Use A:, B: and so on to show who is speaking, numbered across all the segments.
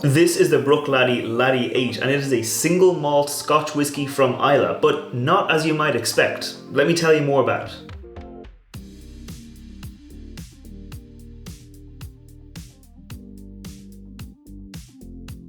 A: This is the Bruichladdich Laddie Eight, and it is a single malt Scotch whiskey from Islay, but not as you might expect. Let me tell you more about it.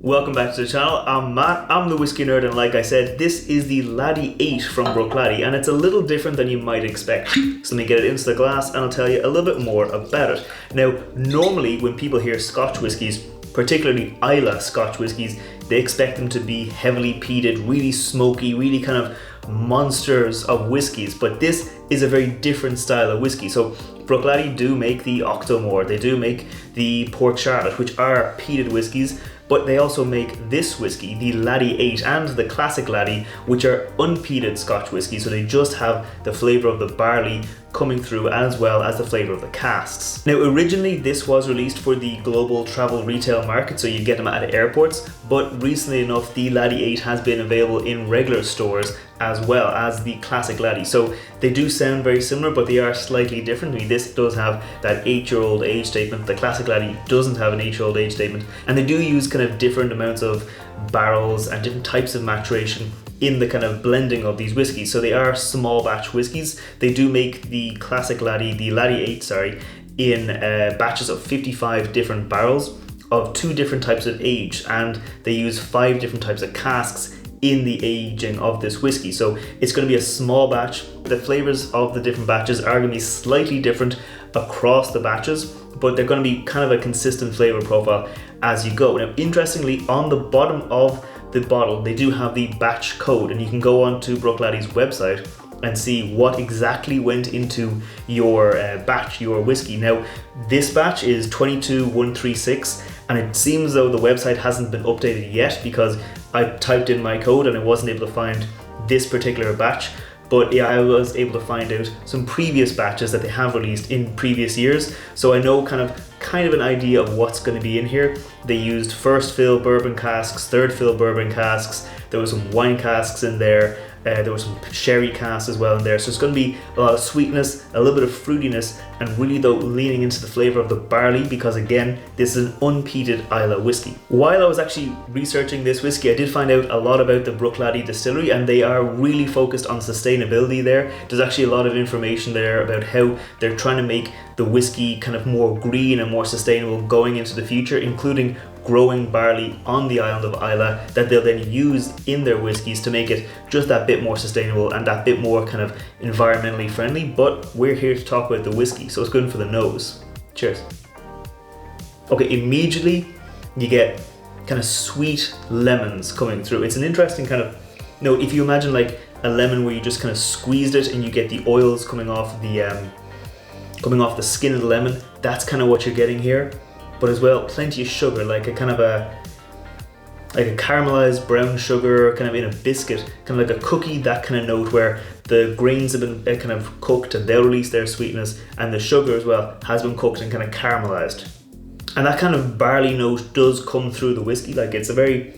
A: Welcome back to the channel. I'm Matt, I'm the whiskey nerd, and like I said, this is the Laddie 8 from Bruichladdich, and it's a little different than you might expect. So let me get it into the glass and I'll tell you a little bit more about it. Now, normally when people hear Scotch whiskies, particularly Islay Scotch whiskies, they expect them to be heavily peated, really smoky, really kind of monsters of whiskies, but this is a very different style of whiskey. So Bruichladdich do make the Octomore, they do make the Port Charlotte, which are peated whiskies, but they also make this whiskey, the Laddie 8 and the Classic Laddie, which are unpeated Scotch whiskies, so they just have the flavour of the barley coming through as well as the flavour of the casks. Now originally this was released for the global travel retail market, so you get them at airports, but recently enough the Laddie 8 has been available in regular stores as well as the Classic Laddie. So they do sound very similar, but they are slightly different. I mean, this does have that 8-year-old age statement, the Classic Laddie doesn't have an 8-year-old age statement, and they do use kind of different amounts of barrels and different types of maturation in the kind of blending of these whiskies. So they are small batch whiskies. They do make the Classic Laddie, the Laddie 8, sorry, in batches of 55 different barrels of 2 different types of age, and they use 5 different types of casks in the aging of this whiskey. So it's going to be a small batch. The flavors of the different batches are going to be slightly different across the batches, but they're going to be kind of a consistent flavor profile as you go. Now, interestingly, on the bottom of the bottle, they do have the batch code, and you can go on to Bruichladdich website and see what exactly went into your batch, your whiskey. Now, this batch is 22136, and it seems though the website hasn't been updated yet because I typed in my code and I wasn't able to find this particular batch. But yeah, I was able to find out some previous batches that they have released in previous years. So I know kind of an idea of what's going to be in here. They used first fill bourbon casks, third fill bourbon casks, there was some wine casks in there, there was some sherry casks as well in there. So it's going to be a lot of sweetness, a little bit of fruitiness, and really though leaning into the flavour of the barley, because again, this is an unpeated Islay whiskey. While I was actually researching this whiskey, I did find out a lot about the Bruichladdich distillery, and they are really focused on sustainability there. There's actually a lot of information there about how they're trying to make the whiskey kind of more green and more sustainable going into the future, including growing barley on the island of Islay that they'll then use in their whiskies to make it just that bit more sustainable and that bit more kind of environmentally friendly. But we're here to talk about the whiskey, so it's good for the nose. Cheers. Okay, immediately you get kind of sweet lemons coming through. It's an interesting kind of note. If you imagine like a lemon where you just kind of squeezed it and you get the oils coming off the skin of the lemon, that's kind of what you're getting here. But as well, plenty of sugar, like a kind of a caramelized brown sugar, kind of in a biscuit, kind of like a cookie, that kind of note where the grains have been kind of cooked and they'll release their sweetness, and the sugar as well has been cooked and kind of caramelized. And that kind of barley note does come through the whiskey. Like, it's a very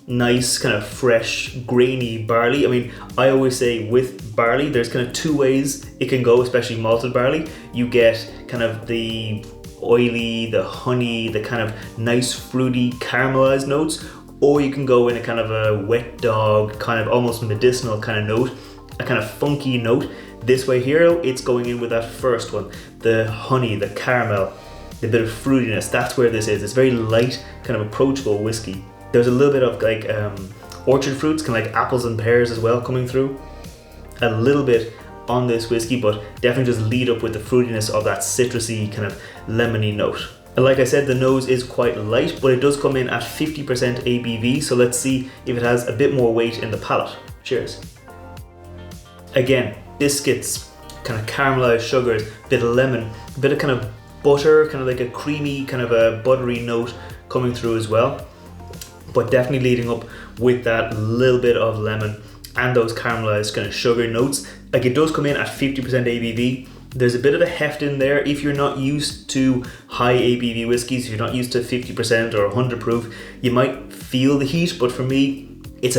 A: nice kind of fresh grainy barley. I mean, I always say with barley there's kind of 2 ways it can go, especially malted barley. You get kind of the oily, the honey, the kind of nice fruity caramelized notes, or you can go in a kind of a wet dog, kind of almost medicinal kind of note, a kind of funky note. This way here, it's going in with that first one, the honey, the caramel, the bit of fruitiness. That's where this is. It's very light, kind of approachable whiskey. There's a little bit of like orchard fruits, kind of like apples and pears as well coming through. A little bit on this whiskey, but definitely just lead up with the fruitiness of that citrusy kind of lemony note. And like I said, the nose is quite light, but it does come in at 50% ABV, so let's see if it has a bit more weight in the palate. Cheers. Again, biscuits, kind of caramelized sugars, bit of lemon, a bit of kind of butter, kind of like a creamy, kind of a buttery note coming through as well, but definitely leading up with that little bit of lemon and those caramelized kind of sugar notes. Like, it does come in at 50% ABV. There's a bit of a heft in there. If you're not used to high ABV whiskies, if you're not used to 50% or 100 proof, you might feel the heat, but for me, it's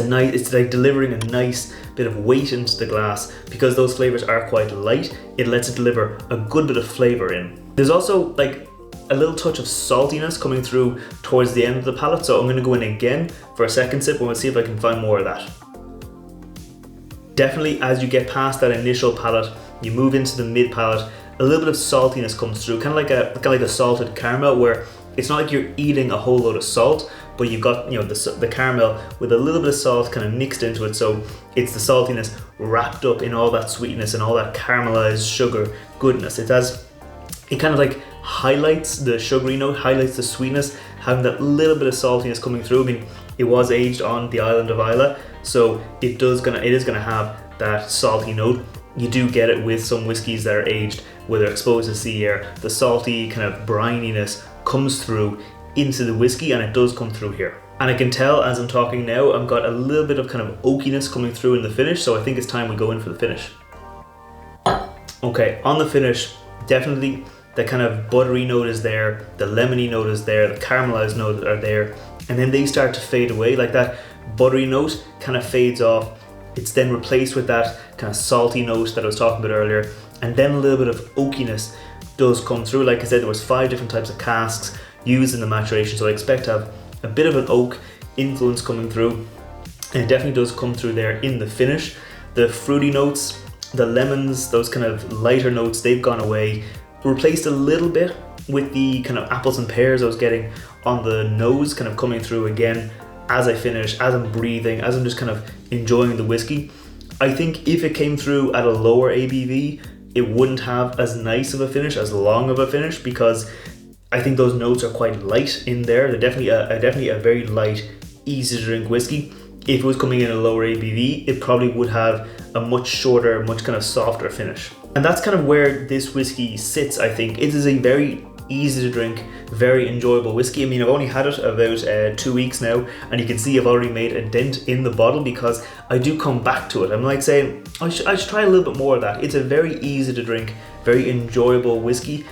A: like delivering a nice bit of weight into the glass. Because those flavors are quite light, it lets it deliver a good bit of flavor in. There's also like a little touch of saltiness coming through towards the end of the palate. So I'm going to go in again for a second sip and we'll see if I can find more of that. Definitely as you get past that initial palate, you move into the mid palate, a little bit of saltiness comes through, kind of like a salted caramel, where it's not like you're eating a whole load of salt, but you've got, you know, the caramel with a little bit of salt kind of mixed into it. So it's the saltiness wrapped up in all that sweetness and all that caramelized sugar goodness. It kind of like highlights the sugary note, highlights the sweetness, having that little bit of saltiness coming through. I mean, it was aged on the Island of Islay, so it is gonna have that salty note. You do get it with some whiskies that are aged where they're exposed to sea air. The salty kind of brininess comes through into the whiskey, and it does come through here. And I can tell as I'm talking now, I've got a little bit of kind of oakiness coming through in the finish, so I think it's time we go in for the finish. Okay, on the finish, definitely the kind of buttery note is there, the lemony note is there, the caramelized note are there, and then they start to fade away. Like that buttery note kind of fades off. It's then replaced with that kind of salty note that I was talking about earlier, and then a little bit of oakiness does come through. Like I said, there was 5 different types of casks used in the maturation, so I expect to have a bit of an oak influence coming through, and it definitely does come through there in the finish. The fruity notes, the lemons, those kind of lighter notes, they've gone away, replaced a little bit with the kind of apples and pears I was getting on the nose, kind of coming through again as I finish, as I'm breathing, as I'm just kind of enjoying the whiskey. I think if it came through at a lower ABV, it wouldn't have as nice of a finish, as long of a finish, because I think those notes are quite light in there. They're definitely a very light, easy to drink whiskey. If it was coming in at a lower ABV, it probably would have a much shorter, much kind of softer finish. And that's kind of where this whiskey sits, I think. It is a very easy to drink, very enjoyable whiskey. I mean, I've only had it about 2 weeks now, and you can see I've already made a dent in the bottle because I do come back to it. I'm like saying, I should try a little bit more of that. It's a very easy to drink, very enjoyable whiskey.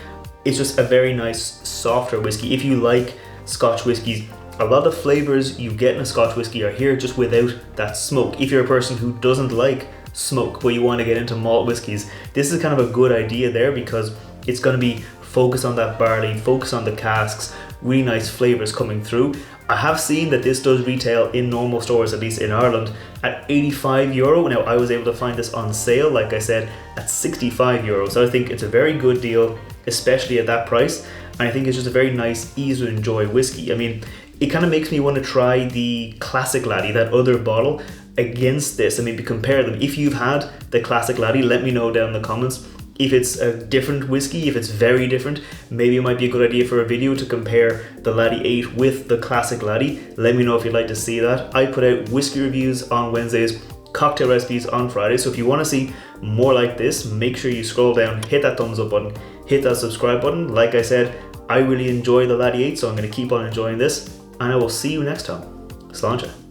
A: It's just a very nice, softer whiskey. If you like Scotch whiskies, a lot of flavors you get in a Scotch whiskey are here just without that smoke. If you're a person who doesn't like smoke but you want to get into malt whiskies, this is kind of a good idea there, because it's going to be focused on that barley, focus on the casks, really nice flavors coming through. I have seen that this does retail in normal stores, at least in Ireland, at €85. Now I was able to find this on sale, like I said, at €65. So I think it's a very good deal, especially at that price. And I think it's just a very nice, easy to enjoy whiskey. I mean, it kind of makes me want to try the Classic Laddie, that other bottle, against this. I mean, compare them. If you've had the Classic Laddie, let me know down in the comments. If it's a different whiskey, if it's very different, maybe it might be a good idea for a video to compare the Laddie 8 with the Classic Laddie. Let me know if you'd like to see that. I put out whiskey reviews on Wednesdays, cocktail recipes on Fridays, so if you want to see more like this, make sure you scroll down, hit that thumbs up button, hit that subscribe button. Like I said, I really enjoy the Laddie 8, so I'm going to keep on enjoying this, and I will see you next time. Sláinte.